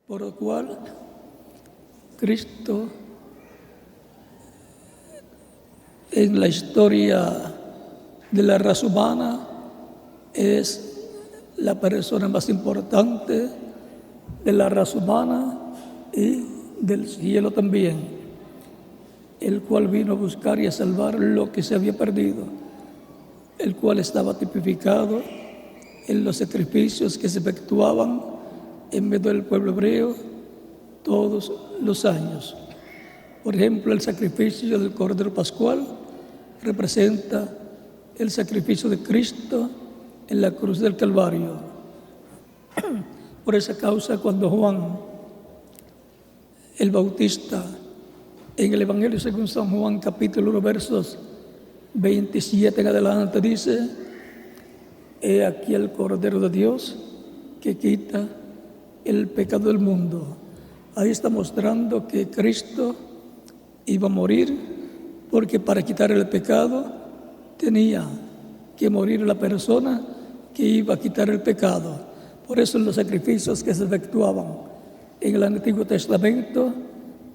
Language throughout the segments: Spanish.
por lo cual Cristo en la historia de la raza humana es la persona más importante de la raza humana y del cielo también, el cual vino a buscar y a salvar lo que se había perdido, el cual estaba tipificado en los sacrificios que se efectuaban en medio del pueblo hebreo todos los años. Por ejemplo, el sacrificio del Cordero Pascual representa el sacrificio de Cristo en la cruz del Calvario. Por esa causa, cuando Juan el Bautista, en el Evangelio según San Juan, capítulo 1, versos 27 en adelante, dice: he aquí el Cordero de Dios que quita el pecado del mundo. Ahí está mostrando que Cristo iba a morir, porque para quitar el pecado tenía que morir la persona que iba a quitar el pecado. Por eso en los sacrificios que se efectuaban en el Antiguo Testamento,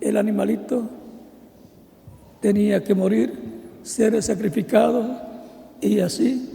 el animalito tenía que morir, ser sacrificado, y así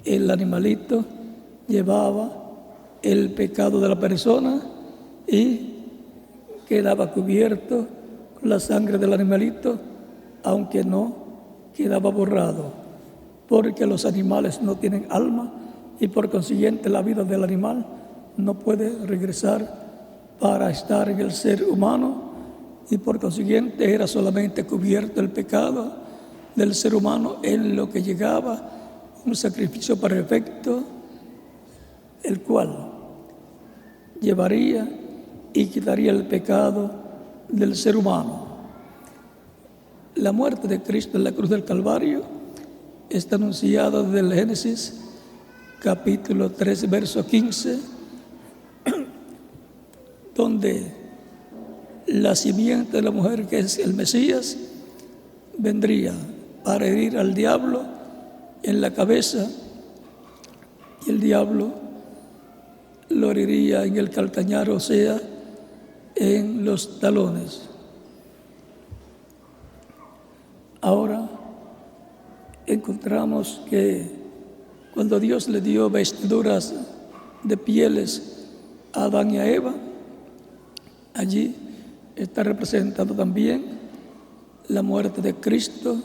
el animalito llevaba el pecado de la persona y quedaba cubierto con la sangre del animalito, aunque no quedaba borrado, porque los animales no tienen alma y por consiguiente la vida del animal no puede regresar para estar en el ser humano, y por consiguiente era solamente cubierto el pecado del ser humano, en lo que llegaba un sacrificio perfecto, el cual llevaría y quitaría el pecado del ser humano. La muerte de Cristo en la cruz del Calvario está anunciada desde el Génesis capítulo 3, verso 15, donde la simiente de la mujer, que es el Mesías, vendría para herir al diablo en la cabeza, y el diablo lo heriría en el calcañar, o sea, en los talones. Ahora encontramos que cuando Dios le dio vestiduras de pieles a Adán y a Eva, allí está representado también la muerte de Cristo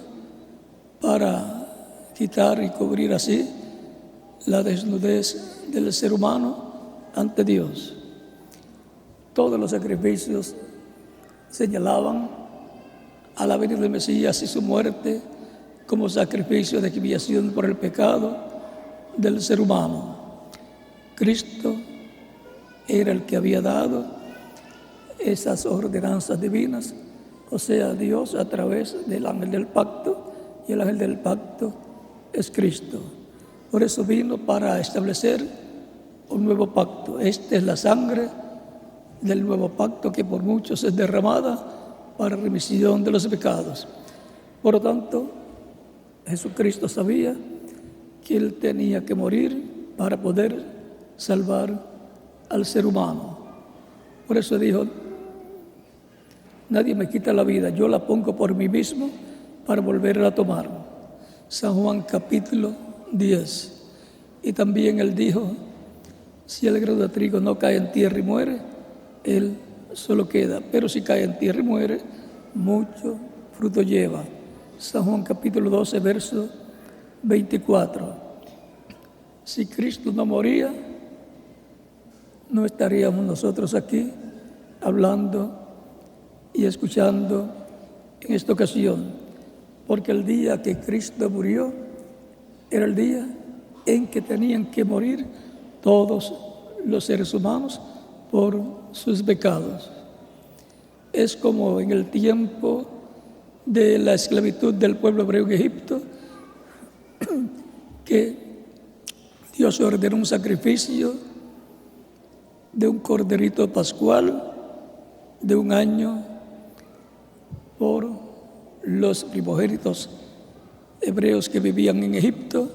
para quitar y cubrir así la desnudez del ser humano ante Dios. Todos los sacrificios señalaban a la venida del Mesías y su muerte como sacrificio de expiación por el pecado del ser humano. Cristo era el que había dado esas ordenanzas divinas, o sea, Dios a través del ángel del pacto, y el ángel del pacto es Cristo. Por eso vino para establecer un nuevo pacto. Esta es la sangre del nuevo pacto, que por muchos es derramada para remisión de los pecados. Por lo tanto, Jesucristo sabía que Él tenía que morir para poder salvar al ser humano. Por eso dijo: nadie me quita la vida, yo la pongo por mí mismo para volverla a tomar. San Juan capítulo 10. Y también Él dijo: si el grano de trigo no cae en tierra y muere, él solo queda, pero si cae en tierra y muere, mucho fruto lleva. San Juan capítulo 12, verso 24. Si Cristo no moría, no estaríamos nosotros aquí hablando y escuchando en esta ocasión, porque el día que Cristo murió era el día en que tenían que morir todos los seres humanos por sus pecados. Es como en el tiempo de la esclavitud del pueblo hebreo en Egipto, que Dios ordenó un sacrificio de un corderito pascual de un año por los primogénitos hebreos que vivían en Egipto,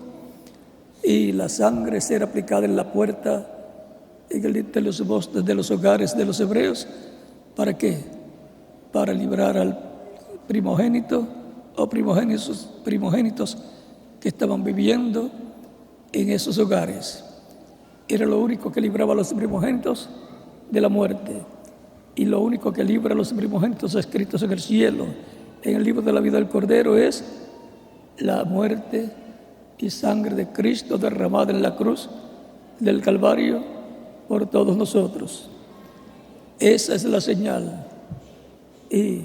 y la sangre ser aplicada en la puerta en el interior de los hogares de los hebreos. ¿Para qué? Para librar al primogénito o primogénitos que estaban viviendo en esos hogares. Era lo único que libraba a los primogénitos de la muerte. Y lo único que libra a los primogénitos escritos en el cielo, en el libro de la vida del Cordero, es la muerte y sangre de Cristo derramada en la cruz del Calvario por todos nosotros. Esa es la señal. Y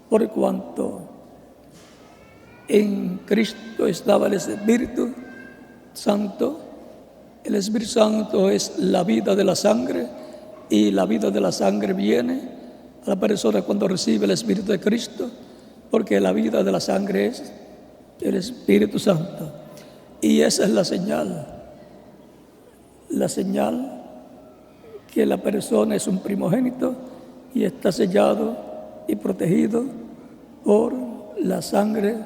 por cuanto en Cristo estaba el Espíritu Santo, el Espíritu Santo es la vida de la sangre, y la vida de la sangre viene a la persona cuando recibe el Espíritu de Cristo, porque la vida de la sangre es el Espíritu Santo. Y esa es la señal que la persona es un primogénito y está sellado y protegido por la sangre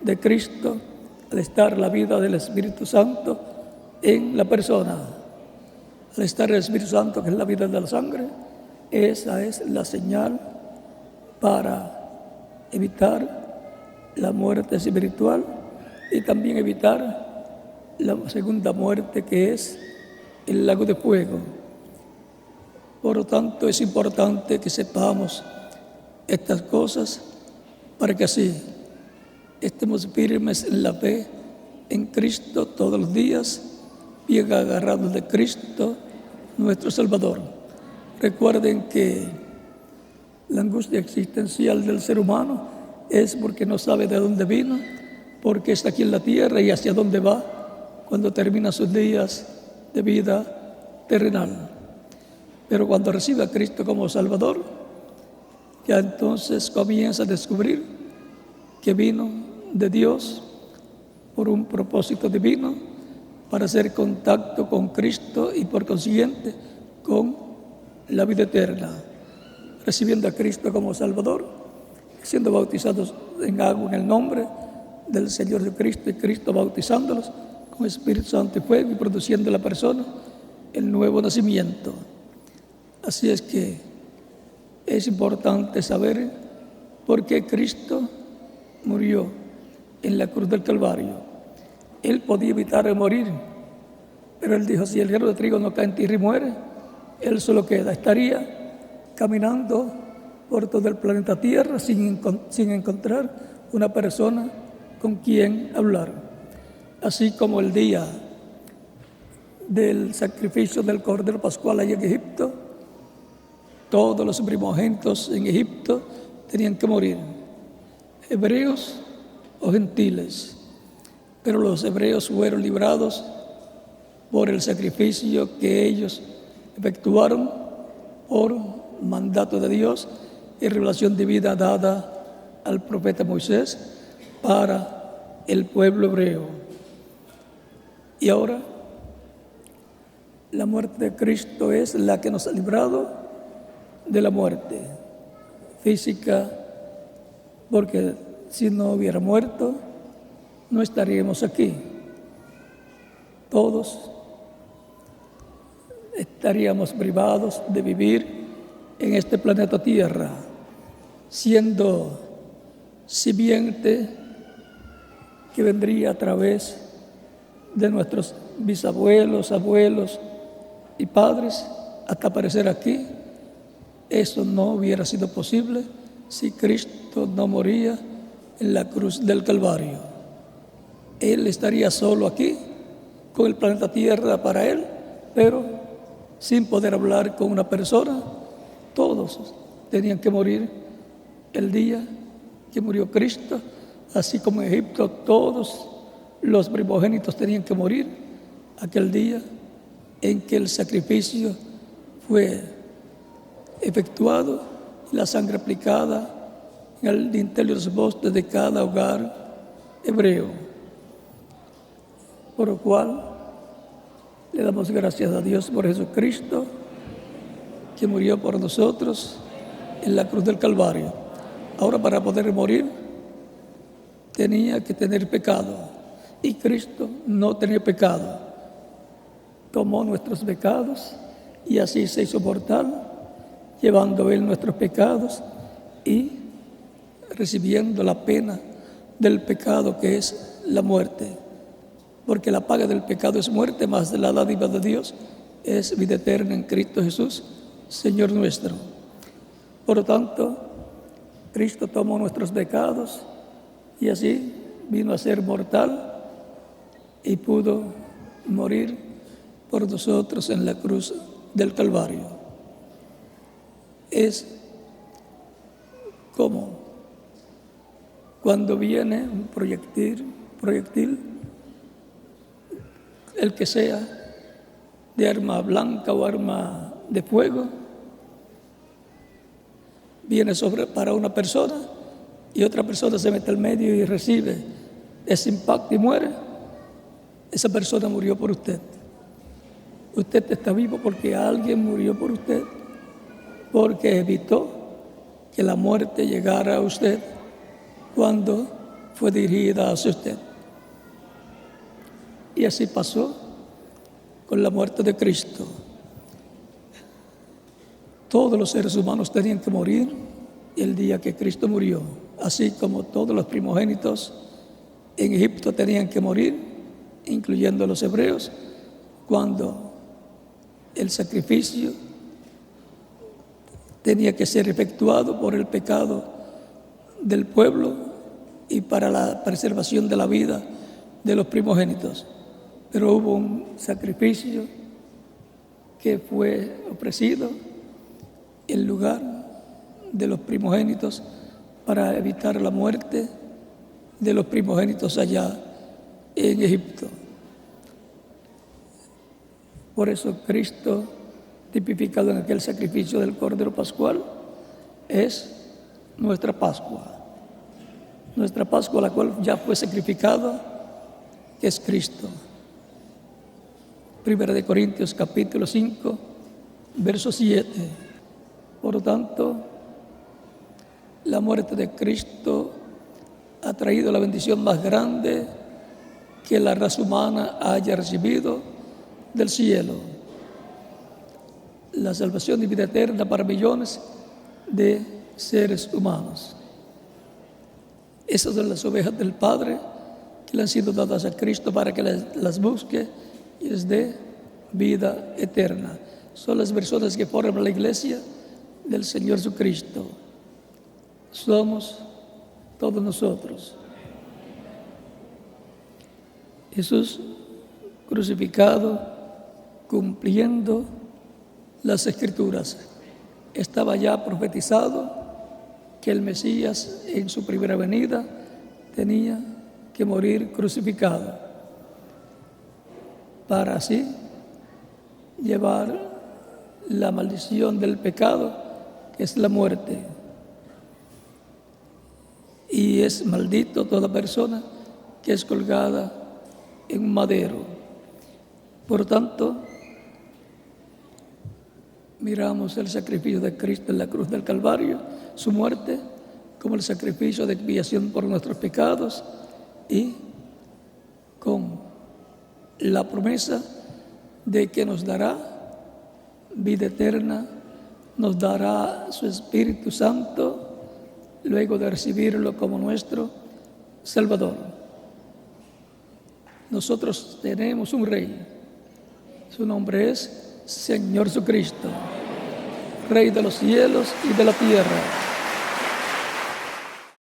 de Cristo, al estar la vida del Espíritu Santo en la persona. Al estar el Espíritu Santo, que es la vida de la sangre, esa es la señal para evitar la muerte espiritual y también evitar la segunda muerte, que es el lago de fuego. Por lo tanto, es importante que sepamos estas cosas para que así estemos firmes en la fe en Cristo todos los días, bien agarrados de Cristo, nuestro Salvador. Recuerden que la angustia existencial del ser humano es porque no sabe de dónde vino, porque está aquí en la tierra y hacia dónde va cuando termina sus días de vida terrenal. Pero cuando recibe a Cristo como Salvador, ya entonces comienza a descubrir que vino de Dios por un propósito divino, para hacer contacto con Cristo y por consiguiente con la vida eterna. Recibiendo a Cristo como Salvador, siendo bautizados en agua en el nombre del Señor Jesucristo, y Cristo bautizándolos con Espíritu Santo y fuego, y produciendo en la persona el nuevo nacimiento. Así es que es importante saber por qué Cristo murió en la cruz del Calvario. Él podía evitar morir, pero él dijo: si el grano de trigo no cae en tierra y muere, él solo queda. Estaría caminando por todo el planeta Tierra sin encontrar una persona con quien hablar. Así como el día del sacrificio del Cordero Pascual allá en Egipto, todos los primogénitos en Egipto tenían que morir, hebreos o gentiles. Pero los hebreos fueron librados por el sacrificio que ellos efectuaron por mandato de Dios y revelación divina dada al profeta Moisés para el pueblo hebreo. Y ahora la muerte de Cristo es la que nos ha librado de la muerte física, porque si no hubiera muerto, no estaríamos aquí. Todos estaríamos privados de vivir en este planeta Tierra, siendo simiente que vendría a través de nuestros bisabuelos, abuelos y padres hasta aparecer aquí. Eso no hubiera sido posible si Cristo no moría en la cruz del Calvario. Él estaría solo aquí, con el planeta Tierra para él, pero sin poder hablar con una persona. Todos tenían que morir el día que murió Cristo, así como en Egipto todos los primogénitos tenían que morir aquel día en que el sacrificio fue efectuado y la sangre aplicada en el interior de los postes de cada hogar hebreo. Por lo cual le damos gracias a Dios por Jesucristo, que murió por nosotros en la cruz del Calvario. Ahora, para poder morir tenía que tener pecado, y Cristo no tenía pecado. Tomó nuestros pecados y así se hizo mortal, llevando Él nuestros pecados y recibiendo la pena del pecado, que es la muerte. Porque la paga del pecado es muerte, mas la dádiva de Dios es vida eterna en Cristo Jesús, Señor nuestro. Por lo tanto, Cristo tomó nuestros pecados y así vino a ser mortal y pudo morir por nosotros en la cruz del Calvario. Es como cuando viene un proyectil, el que sea, de arma blanca o arma de fuego, viene para una persona y otra persona se mete al medio y recibe ese impacto y muere. Esa persona murió por usted. Usted está vivo porque alguien murió por usted, porque evitó que la muerte llegara a usted cuando fue dirigida hacia usted. Y así pasó con la muerte de Cristo. Todos los seres humanos tenían que morir el día que Cristo murió, así como todos los primogénitos en Egipto tenían que morir, incluyendo los hebreos, cuando el sacrificio tenía que ser efectuado por el pecado del pueblo y para la preservación de la vida de los primogénitos. Pero hubo un sacrificio que fue ofrecido en lugar de los primogénitos para evitar la muerte de los primogénitos allá en Egipto. Por eso Cristo, tipificado en aquel sacrificio del Cordero Pascual, es nuestra Pascua. Nuestra Pascua, la cual ya fue sacrificada, que es Cristo. Primera de Corintios capítulo 5, verso 7. Por lo tanto, la muerte de Cristo ha traído la bendición más grande que la raza humana haya recibido del cielo. La salvación y vida eterna para millones de seres humanos. Esas son las ovejas del Padre que le han sido dadas a Cristo para que las busque y les dé vida eterna. Son las personas que forman la iglesia del Señor Jesucristo. Somos todos nosotros. Jesús crucificado, cumpliendo las Escrituras. Estaba ya profetizado que el Mesías en su primera venida tenía que morir crucificado para así llevar la maldición del pecado, que es la muerte. Y es maldito toda persona que es colgada en un madero. Por tanto, miramos el sacrificio de Cristo en la cruz del Calvario, su muerte, como el sacrificio de expiación por nuestros pecados y con la promesa de que nos dará vida eterna, nos dará su Espíritu Santo luego de recibirlo como nuestro Salvador. Nosotros tenemos un Rey, su nombre es Señor Jesucristo, Rey de los cielos y de la tierra.